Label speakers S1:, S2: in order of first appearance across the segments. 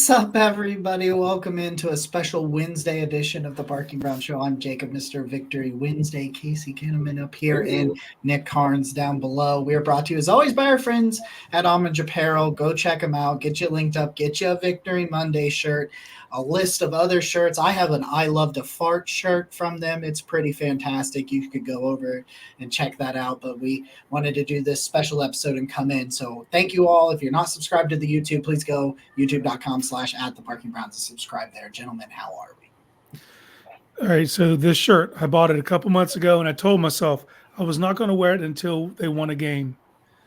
S1: What's up, everybody? Welcome into a special Wednesday edition of the Barking Brown Show. I'm Jacob, Mr. Victory Wednesday. Casey Kinnaman up here and Nick Carnes down below. We are brought to you, as always, by our friends at Homage Apparel. Go check them out. Get you linked up. Get you a Victory Monday shirt. A list of other shirts. I have an I Love to Fart shirt from them. It's pretty fantastic. You could go over and check that out. But we wanted to do this special episode and come in. So thank you all. If you're not subscribed to the YouTube, please go youtube.com/@theparkingbrowns and subscribe there. Gentlemen, how are we?
S2: All right, so this shirt, I bought it a couple months ago, and I told myself I was not going to wear it until they won a game.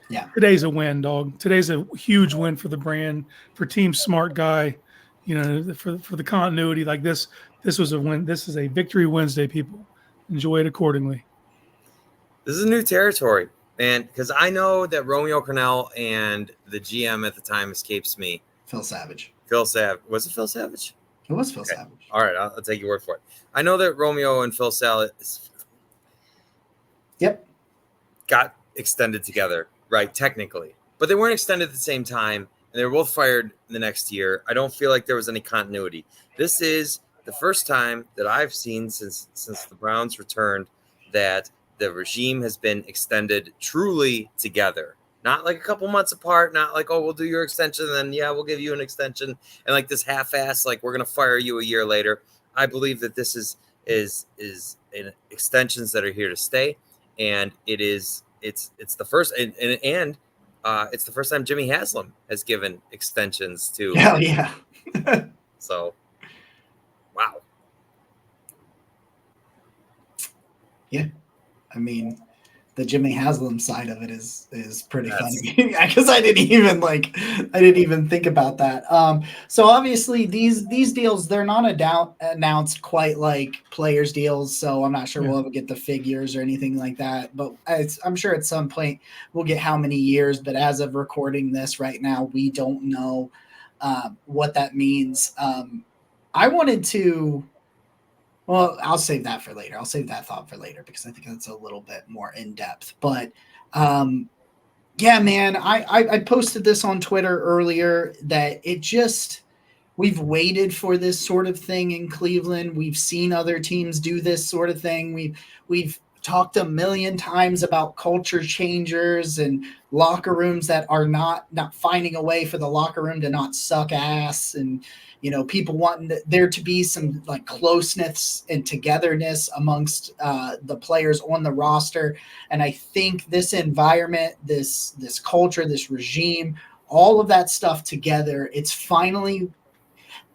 S1: Yeah.
S2: Today's a win, dog. Today's a huge win for the brand, for Team Smart Guy, for the continuity. Like this was a win. This is a Victory Wednesday, people. Enjoy it accordingly.
S3: This is new territory, man, because I know that Romeo Cornell and the GM at the time escapes me.
S1: Phil Savage.
S3: Was it Phil Savage?
S1: It was Phil Savage.
S3: All right, I'll take your word for it. I know that Romeo and Phil Savage got extended together, right, technically. But they weren't extended at the same time, and they were both fired the next year. I don't feel like there was any continuity. This is the first time that I've seen since the Browns returned that the regime has been extended truly together. Not like a couple months apart, not like, oh, we'll do your extension, and then, yeah, we'll give you an extension. And like this half-ass, like we're going to fire you a year later. I believe that this is extensions that are here to stay. And it's the first, and it's the first time Jimmy Haslam has given extensions to.
S1: Hell yeah.
S3: So, wow.
S1: Yeah. I mean, the Jimmy Haslam side of it is pretty funny because I didn't even think about that. So obviously these deals, they're not announced quite like players deals. So I'm not sure we'll ever get the figures or anything like that, but I'm sure at some point we'll get how many years, but as of recording this right now, we don't know what that means. I wanted to, well, I'll save that for later. I'll save that thought for later because I think that's a little bit more in depth. But yeah, man, I posted this on Twitter earlier that we've waited for this sort of thing in Cleveland. We've seen other teams do this sort of thing. We've talked a million times about culture changers and locker rooms that are not finding a way for the locker room to not suck ass, and people wanting there to be some like closeness and togetherness amongst the players on the roster. And I think this environment, this culture, this regime, all of that stuff together,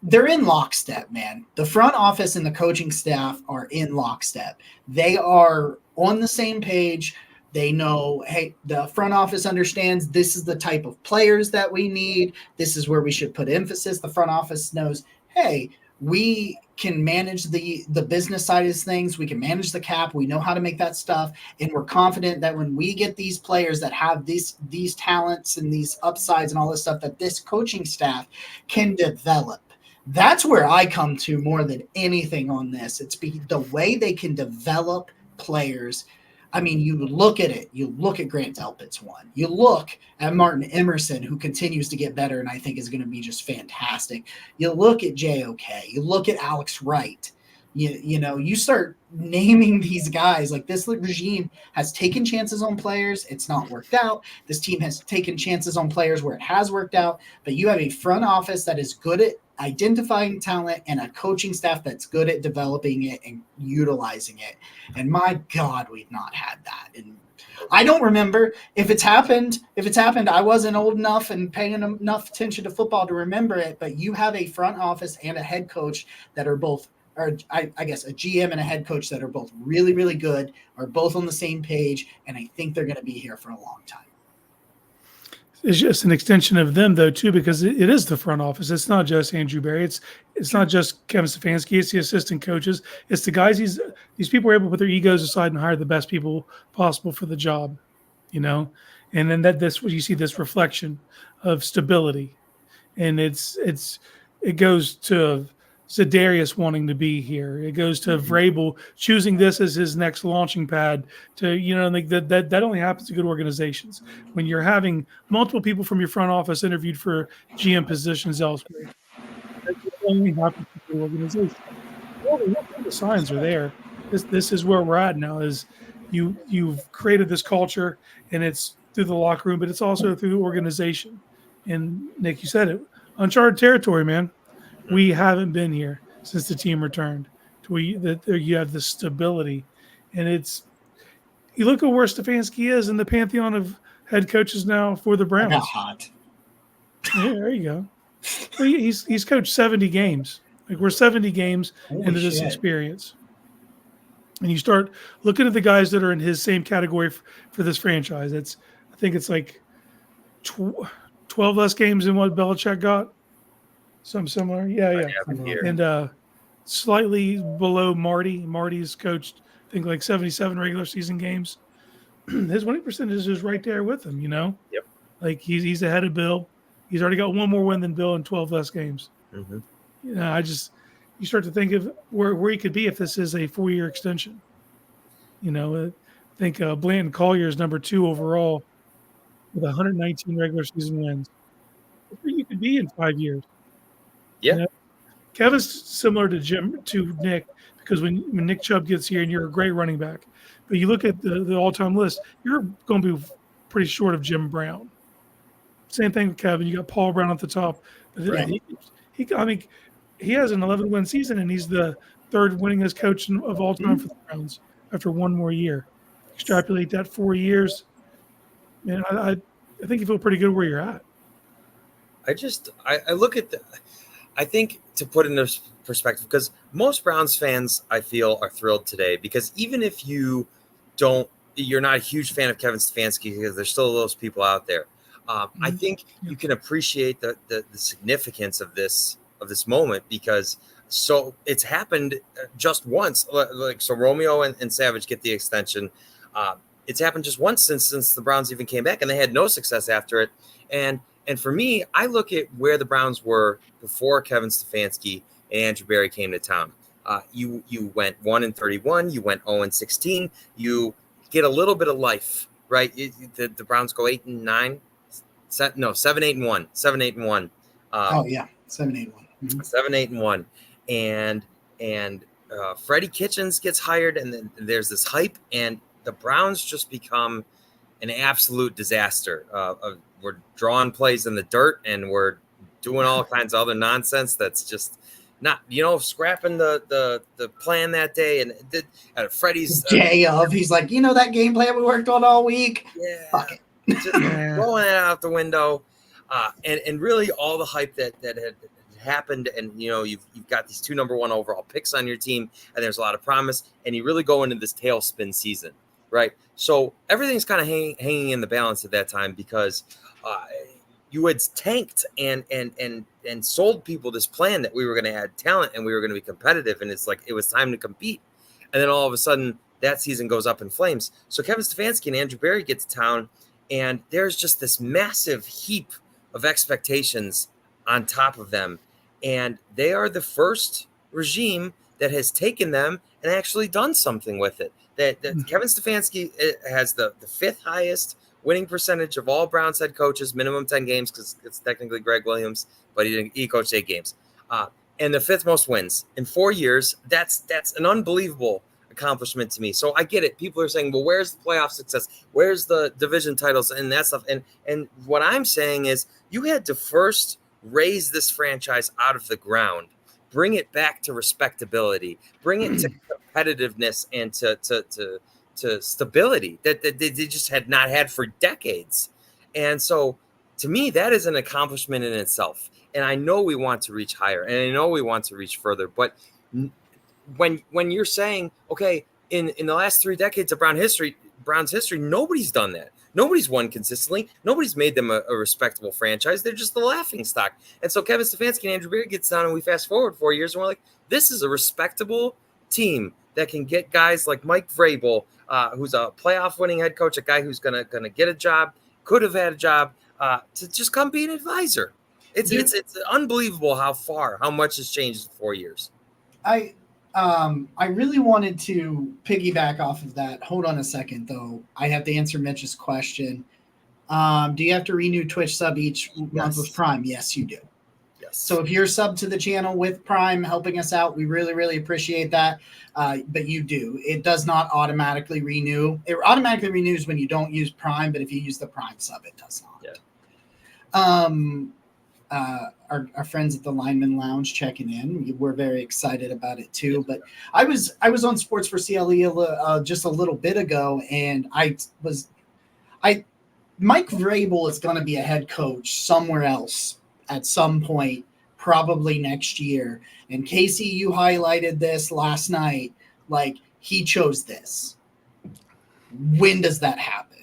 S1: they're in lockstep, man. The front office and the coaching staff are in lockstep. They are on the same page. They know, hey, the front office understands this is the type of players that we need. This is where we should put emphasis. The front office knows, hey, we can manage the business side of things. We can manage the cap. We know how to make that stuff. And we're confident that when we get these players that have these talents and these upsides and all this stuff, that this coaching staff can develop. That's where I come to more than anything on this. It's the way they can develop players. I mean, you look at it. You look at Grant Delpit's one. You look at Martin Emerson, who continues to get better and I think is going to be just fantastic. You look at JOK. You look at Alex Wright. You start naming these guys. Like, this regime has taken chances on players. It's not worked out. This team has taken chances on players where it has worked out. But you have a front office that is good at identifying talent and a coaching staff that's good at developing it and utilizing it. And my God, we've not had that. And I don't remember if it's happened. I wasn't old enough and paying enough attention to football to remember it. But you have a front office and a head coach that are both, or I guess a GM and a head coach that are both really, really good, are both on the same page. And I think they're going to be here for a long time.
S2: It's just an extension of them, though, too, because it is the front office. It's not just Andrew Berry. It's not just Kevin Stefanski. It's the assistant coaches. It's the guys. These people are able to put their egos aside and hire the best people possible for the job, And then you see this reflection of stability, and it goes to Za'Darius wanting to be here. It goes to Vrabel choosing this as his next launching pad. That only happens to good organizations when you're having multiple people from your front office interviewed for GM positions elsewhere. only have to keep the organization. All the signs are there. This is where we're at now. Is you've created this culture, and it's through the locker room, but it's also through the organization. And Nick, you said it, uncharted territory, man. We haven't been here since the team returned. You have the stability, and it's you look at where Stefanski is in the pantheon of head coaches now for the
S1: I
S2: Browns.
S1: got hot.
S2: Yeah, there you go. Well, he's coached 70 games. Like we're 70 games
S1: Holy
S2: into this
S1: shit.
S2: experience. And you start looking at the guys that are in his same category for this franchise. I think it's like 12 less games than what Belichick got. Something similar. Yeah. And slightly below Marty. Marty's coached, I think, like 77 regular season games. His winning percentage is right there with him,
S3: Yep.
S2: Like he's ahead of Bill. He's already got one more win than Bill in 12 less games.
S3: Mm-hmm.
S2: You start to think of where he could be if this is a 4-year extension. I think Blanton Collier is number 2 overall with 119 regular season wins. That's where you could be in 5 years.
S3: Yeah.
S2: Kevin's similar to Nick, because when Nick Chubb gets here and you're a great running back, but you look at the all-time list, you're going to be pretty short of Jim Brown. Same thing with Kevin. You got Paul Brown at the top. But
S1: Right.
S2: He has an 11-win season, and he's the 3rd winningest coach of all time for the Browns after one more year. Extrapolate that 4 years, man, I think you feel pretty good where you're at.
S3: I look at I think, to put into perspective, because most Browns fans, I feel, are thrilled today, because even if you're not a huge fan of Kevin Stefanski, because there's still those people out there. I think you can appreciate the significance of this moment, because it's happened just once. So Romeo and Savage get the extension. It's happened just once since the Browns even came back, and they had no success after it. And for me, I look at where the Browns were before Kevin Stefanski and Andrew Berry came to town. You went 1-31, you went 0-16, you get a little bit of life, right? The Browns go 8-9. 7-8-1. 7-8-1.
S1: 7-8-1.
S3: 7-8-1. And Freddie Kitchens gets hired, and then there's this hype, and the Browns just become an absolute disaster. We're drawing plays in the dirt, and we're doing all kinds of other nonsense that's just not, scrapping the plan that day. And Freddie's
S1: he's like, that game plan we worked on all week.
S3: Yeah,
S1: fuck it.
S3: Just blowing it out the window, and really all the hype that had happened, and you've got these 2 number 1 overall picks on your team, and there's a lot of promise, and you really go into this tailspin season, right? So everything's kind of hanging in the balance at that time, because you had tanked and sold people this plan that we were going to add talent and we were going to be competitive, and it's like it was time to compete, and then all of a sudden that season goes up in flames. So Kevin Stefanski and Andrew Berry get to town, and there's just this massive heap of expectations on top of them. And they are the first regime that has taken them and actually done something with it. That Kevin Stefanski has the 5th highest winning percentage of all Browns head coaches, minimum 10 games, because it's technically Greg Williams, but he coached 8 games. And the 5th most wins in 4 years. That's an unbelievable accomplishment to me. So I get it. People are saying, well, where's the playoff success? Where's the division titles and that stuff? And what I'm saying is you had to first raise this franchise out of the ground, bring it back to respectability, bring it to competitiveness and to stability that they just had not had for decades. And so to me, that is an accomplishment in itself. And I know we want to reach higher, and I know we want to reach further, but when you're saying, okay, in the last 3 decades of Browns history, nobody's done that. Nobody's won consistently. Nobody's made them a respectable franchise. They're just the laughing stock. And so Kevin Stefanski and Andrew Berry gets down, and we fast forward 4 years, and we're like, this is a respectable team that can get guys like Mike Vrabel, who's a playoff winning head coach, a guy who's gonna get a job, could have had a job, to just come be an advisor. It's unbelievable how much has changed in 4 years.
S1: I really wanted to piggyback off of that. Hold on a second, though. I have to answer Mitch's question. Do you have to renew Twitch sub each month with Prime? Yes, you do.
S3: Yes. Yes.
S1: So if you're sub to the channel with Prime helping us out, we really, really appreciate that. But you do. It does not automatically renew. It automatically renews when you don't use Prime, but if you use the Prime sub, it does not.
S3: Yeah.
S1: Our friends at the Lineman Lounge checking in. We're very excited about it too. But I was on Sports for CLE just a little bit ago, and Mike Vrabel is going to be a head coach somewhere else at some point, probably next year. And Casey, you highlighted this last night. Like, he chose this. When does that happen?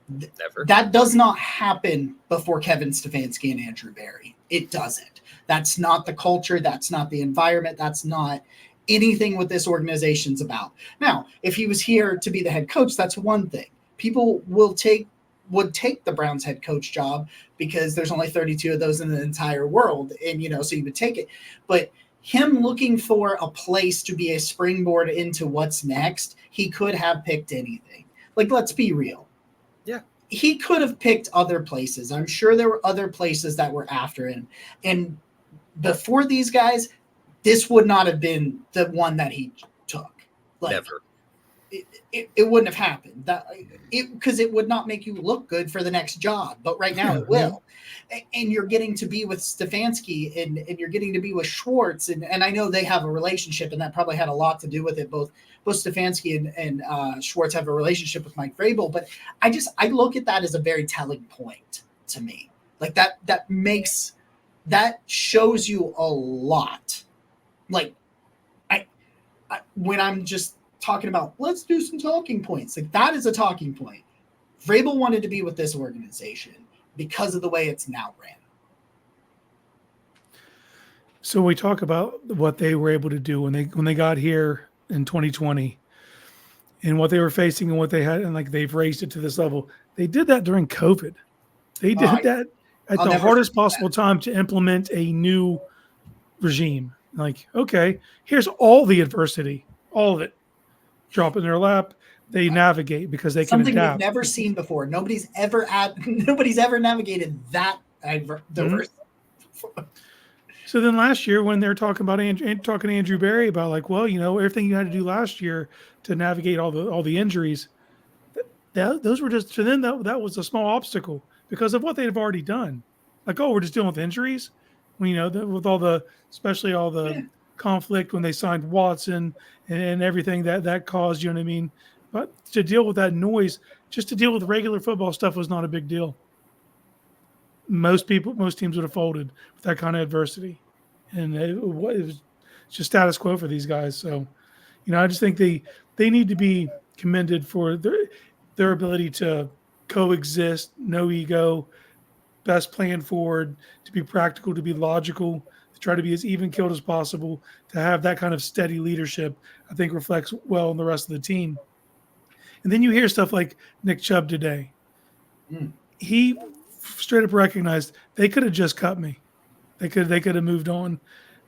S3: Never.
S1: That does not happen before Kevin Stefanski and Andrew Berry. It doesn't. That's not the culture. That's not the environment. That's not anything what this organization's about. Now, if he was here to be the head coach, that's one thing. People would take the Browns head coach job because there's only 32 of those in the entire world. And, so you would take it. But him looking for a place to be a springboard into what's next, he could have picked anything. Like, let's be real.
S3: Yeah.
S1: He could have picked other places. I'm sure there were other places that were after him. And before these guys, this would not have been the one that he took. Like,
S3: Never.
S1: It wouldn't have happened because it would not make you look good for the next job. But right now it will. And you're getting to be with Stefanski and you're getting to be with Schwartz. And I know they have a relationship, and that probably had a lot to do with it. Both Stefanski and Schwartz have a relationship with Mike Vrabel. But I look at that as a very telling point to me. Like that shows you a lot. Like when I'm just talking about, let's do some talking points. Like, that is a talking point. Vrabel wanted to be with this organization because of the way it's now ran.
S2: So we talk about what they were able to do when they got here in 2020 and what they were facing and what they had, and like they've raised it to this level. They did that during COVID. They did that at the hardest possible time to implement a new regime. Like, okay, here's all the adversity, all of it. Drop in their lap, they navigate because they can adapt.
S1: Something we've never seen before. Nobody's ever navigated that diverse.
S2: So then last year, when they're talking about talking to Andrew Berry about like, well, everything you had to do last year to navigate all the injuries, those were just, to them that was a small obstacle because of what they've already done. Like, oh, we're just dealing with injuries. With especially all the conflict when they signed Watson and everything that caused, you know what I mean? But to deal with that noise, just to deal with regular football stuff was not a big deal. Most teams would have folded with that kind of adversity. And it was just status quo for these guys. So, I just think they need to be commended for their ability to coexist, no ego, best plan forward, to be practical, to be logical, to try to be as even-keeled as possible, to have that kind of steady leadership, I think reflects well on the rest of the team. And then you hear stuff like Nick Chubb today. He straight up recognized they could have just cut me. They could have moved on.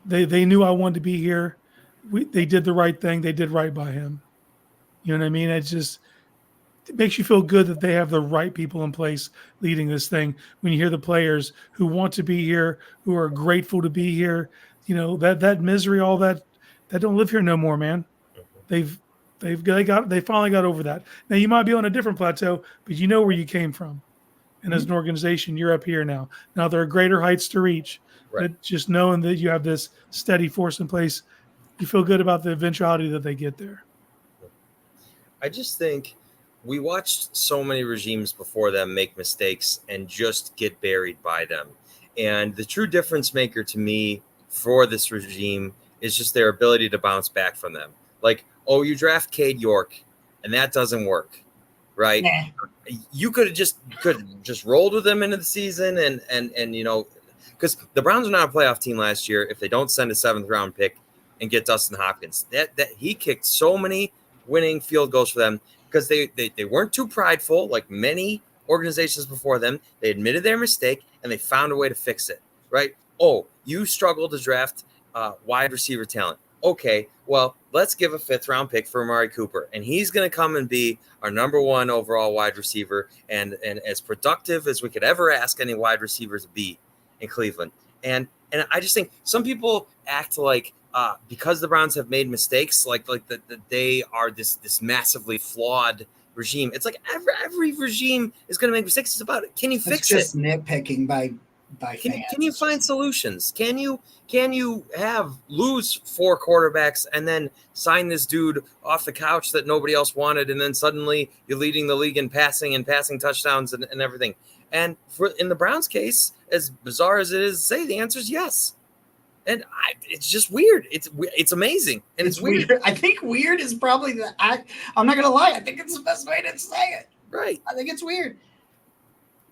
S2: They knew I wanted to be here. They did the right thing. They did right by him. You know what I mean? It makes you feel good that they have the right people in place leading this thing. When you hear the players who want to be here, who are grateful to be here, that misery, all that don't live here no more, man. They finally got over that. Now you might be on a different plateau, but you know where you came from. And as an organization, you're up here now. Now there are greater heights to reach, but just knowing that you have this steady force in place, you feel good about the eventuality that they get there.
S3: I just think we watched so many regimes before them make mistakes and just get buried by them. And the true difference maker to me for this regime is just their ability to bounce back from them. Like, oh, you draft Cade York and that doesn't work, right? Nah. You could have just rolled with them into the season and because the Browns are not a playoff team last year if they don't send a 7th round pick and get Dustin Hopkins. That he kicked so many winning field goals for them because they weren't too prideful like many organizations before them. They admitted their mistake and they found a way to fix it, right? Oh, you struggled to draft wide receiver talent. Okay, well, let's give a 5th round pick for Amari Cooper, and he's going to come and be our number 1 overall wide receiver and as productive as we could ever ask any wide receiver to be in Cleveland. And And I just think some people act like because the Browns have made mistakes, like that they are this massively flawed regime. It's like every regime is going to make mistakes. It's about it. Can you fix
S1: just
S3: it?
S1: Nitpicking by fans.
S3: Can you find solutions? Can you lose 4 quarterbacks and then sign this dude off the couch that nobody else wanted, and then suddenly you're leading the league in passing touchdowns and everything? And in the Browns case, as bizarre as it is to say, the answer is yes. And it's just weird. It's amazing, and it's weird.
S1: I think weird is probably I'm not gonna lie. I think it's the best way to say it.
S3: Right.
S1: I think it's weird.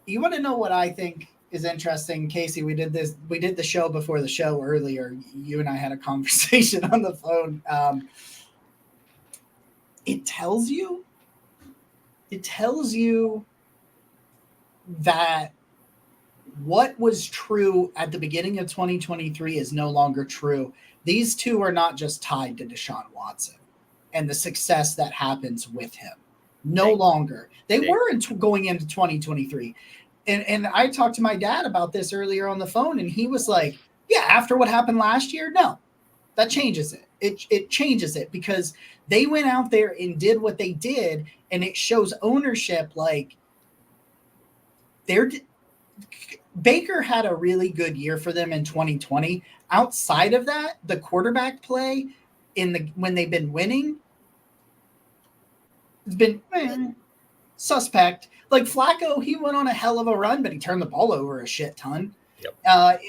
S1: You want to know what I think is interesting, Casey? We did the show before the show earlier. You and I had a conversation on the phone. It tells you that what was true at the beginning of 2023 is no longer true. These two are not just tied to Deshaun Watson and the success that happens with him. No longer. They were going into 2023. And I talked to my dad about this earlier on the phone, and he was like, yeah, after what happened last year, no, that changes it. It changes it because they went out there and did what they did, and it shows ownership. Like, Baker had a really good year for them in 2020. Outside of that, the quarterback play when they've been winning has been suspect. Like Flacco, he went on a hell of a run, but he turned the ball over a shit ton.
S3: Yep.
S1: And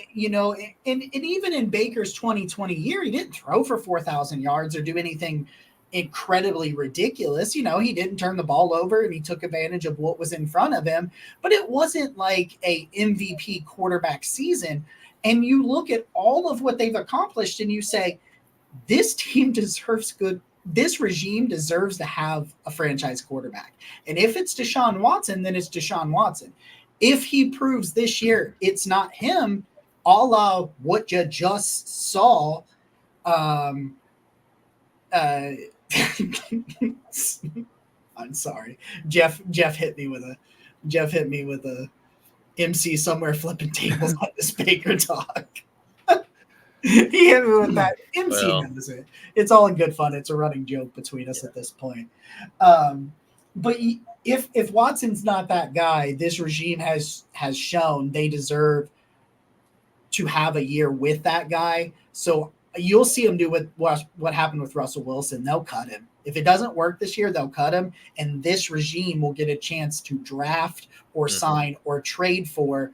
S1: even in Baker's 2020 year, he didn't throw for 4,000 yards or do anything incredibly ridiculous. He didn't turn the ball over, and he took advantage of what was in front of him, but it wasn't like a MVP quarterback season. And you look at all of what they've accomplished and you say, this regime deserves to have a franchise quarterback. And if it's Deshaun Watson, then it's Deshaun Watson. If he proves this year it's not him, a la what you just saw, I'm sorry. Jeff hit me with a MC somewhere flipping tables on this Baker talk. He hit me with that. MC knows it. It's all in good fun. It's a running joke between us at this point. But if Watson's not that guy, this regime has shown they deserve to have a year with that guy. So you'll see him do what happened with Russell Wilson. They'll cut him. If it doesn't work this year, they'll cut him. And this regime will get a chance to draft or sign or trade for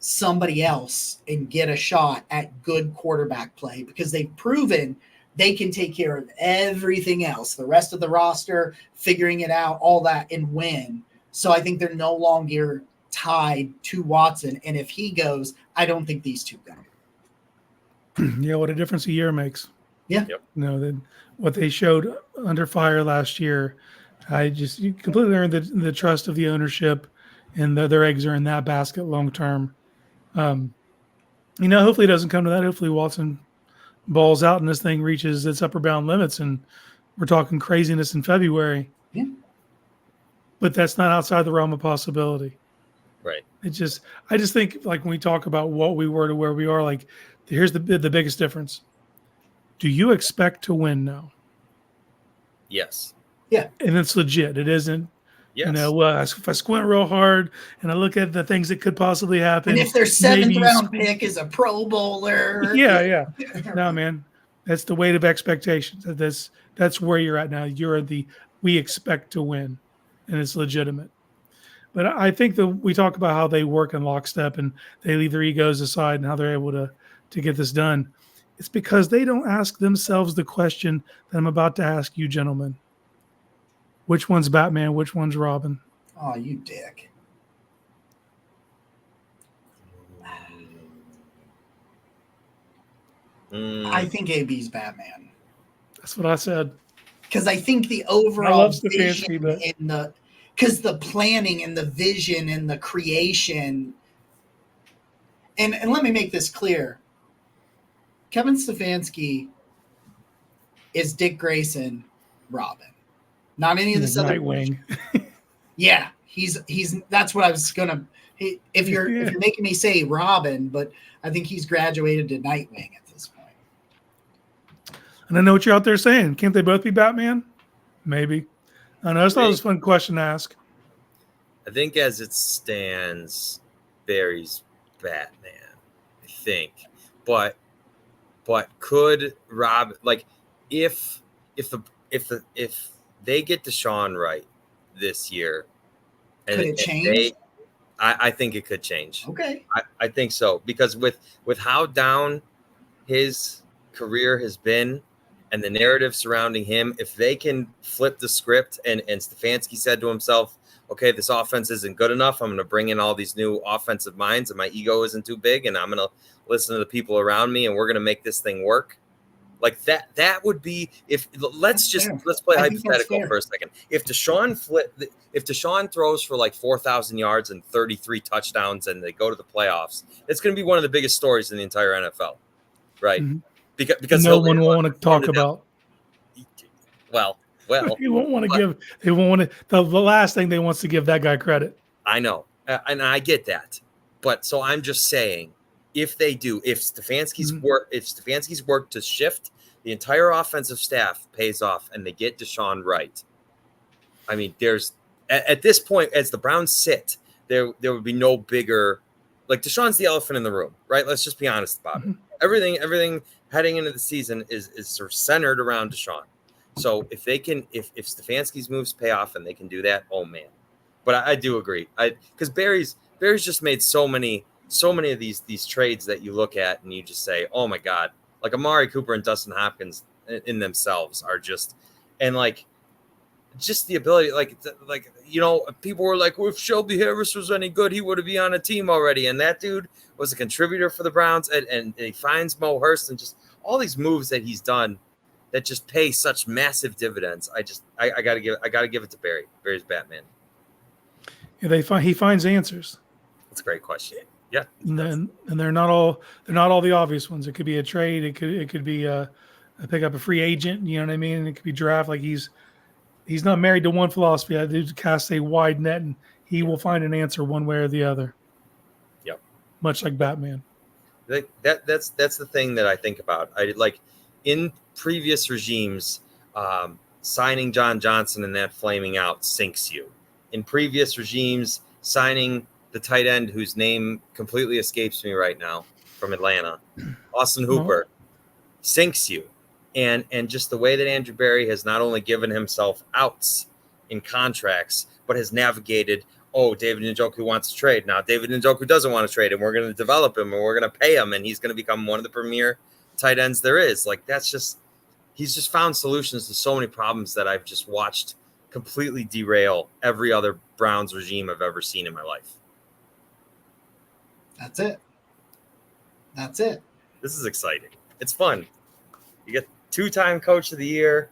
S1: somebody else and get a shot at good quarterback play because they've proven they can take care of everything else, the rest of the roster, figuring it out, all that, and win. So I think they're no longer tied to Watson. And if he goes, I don't think these two go.
S2: Yeah, what a difference a year makes.
S1: Yeah.
S2: Yep. What they showed under fire last year, you completely earned the trust of the ownership, and their eggs are in that basket long term. Hopefully it doesn't come to that. Hopefully Watson balls out and this thing reaches its upper bound limits, and we're talking craziness in February.
S1: Yeah.
S2: But that's not outside the realm of possibility.
S3: Right.
S2: I just think, like, when we talk about what we were to where we are, like, here's the biggest difference. Do you expect to win now?
S3: Yes.
S1: Yeah.
S2: And it's legit. It isn't.
S3: Yes.
S2: If I squint real hard and I look at the things that could possibly happen.
S1: And if their seventh round pick is a Pro Bowler.
S2: Yeah. No, man. That's the weight of expectations. That's where you're at now. We expect to win, and it's legitimate. But I think that we talk about how they work in lockstep and they leave their egos aside and how they're able to get this done. It's because they don't ask themselves the question that I'm about to ask you, gentlemen. Which one's Batman? Which one's Robin?
S1: Oh, you dick. I think AB's Batman.
S2: That's what I said.
S1: Because I think the overall
S2: vision
S1: because the planning and the vision and the creation. And let me make this clear. Kevin Stefanski is Dick Grayson, Robin. Not any of this other
S2: Nightwing.
S1: Yeah, He's that's what I was gonna. If you're making me say Robin, but I think he's graduated to Nightwing at this point.
S2: And I know what you're out there saying. Can't they both be Batman? Maybe. I know. I thought it was a fun question to ask.
S3: I think as it stands, Barry's Batman. I think, but could Rob if they get Deshaun right this year,
S1: could it change?
S3: I think it could change.
S1: Okay,
S3: I think so, because with how down his career has been and the narrative surrounding him, if they can flip the script and Stefanski said to himself, okay, this offense isn't good enough, I'm going to bring in all these new offensive minds and my ego isn't too big and I'm going to listen to the people around me and we're going to make this thing work. Like that would be let's play hypothetical for a second. If Deshaun throws for like 4,000 yards and 33 touchdowns and they go to the playoffs, it's going to be one of the biggest stories in the entire NFL, right?
S2: Mm-hmm.
S3: Because
S2: no one will want to talk about.
S3: Well,
S2: he won't want to give. They won't want to. The last thing they want to give that guy credit.
S3: I know, and I get that, but so I'm just saying. If they do, if Stefanski's work to shift the entire offensive staff pays off and they get Deshaun right, I mean, there's at this point, as the Browns sit, there would be no bigger, like Deshaun's the elephant in the room, right? Let's just be honest about it. Everything heading into the season is sort of centered around Deshaun. So if Stefanski's moves pay off and they can do that, oh man. But I do agree. Because Barry's just made so many of these trades that you look at and you just say, oh my God, like Amari Cooper and Dustin Hopkins in themselves are just, and like, just the ability, people were like, well, if Shelby Harris was any good, he would be on a team already. And that dude was a contributor for the Browns and he finds Mo Hurst and just all these moves that he's done that just pay such massive dividends. I gotta give it to Barry. Barry's Batman.
S2: Yeah, he finds answers.
S3: That's a great question. Yeah,
S2: and they're not all the obvious ones. It could be a trade. It could be a pick up a free agent. You know what I mean? It could be draft. Like he's not married to one philosophy. I do cast a wide net, and he will find an answer one way or the other.
S3: Yep.
S2: Much like Batman.
S3: That's the thing that I think about. I like in previous regimes, signing John Johnson and that flaming out sinks you. In previous regimes, signing the tight end whose name completely escapes me right now from Atlanta, Austin Hooper, sinks you. And just the way that Andrew Berry has not only given himself outs in contracts, but has navigated, David Njoku wants to trade. Now David Njoku doesn't want to trade, and we're going to develop him, and we're going to pay him, and he's going to become one of the premier tight ends there is. Like he's just found solutions to so many problems that I've just watched completely derail every other Browns regime I've ever seen in my life.
S1: That's it.
S3: This is exciting. It's fun. You get 2-time coach of the year,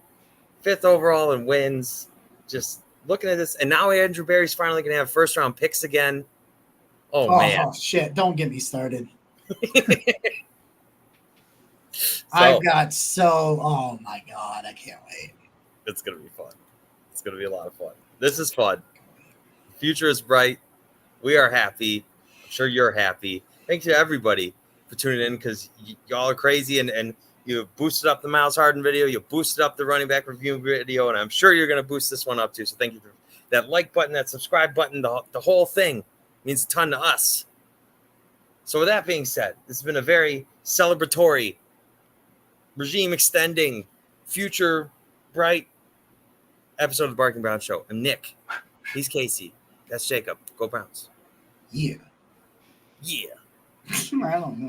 S3: 5th overall in wins. Just looking at this. And now Andrew Berry's finally going to have first-round picks again. Oh, man.
S1: Oh, shit. Don't get me started. Oh, my God. I can't wait.
S3: It's going to be fun. It's going to be a lot of fun. This is fun. The future is bright. We are happy. I'm sure you're happy. Thanks to everybody for tuning in because y'all are crazy and you boosted up the Miles Harden video. You boosted up the running back review video, and I'm sure you're going to boost this one up too. So thank you for that like button, that subscribe button. The whole thing means a ton to us. So with that being said, this has been a very celebratory, regime extending, future bright episode of the Barking Brown Show. I'm Nick. He's Casey. That's Jacob. Go Browns.
S1: Yeah.
S3: Yeah.
S1: I don't know.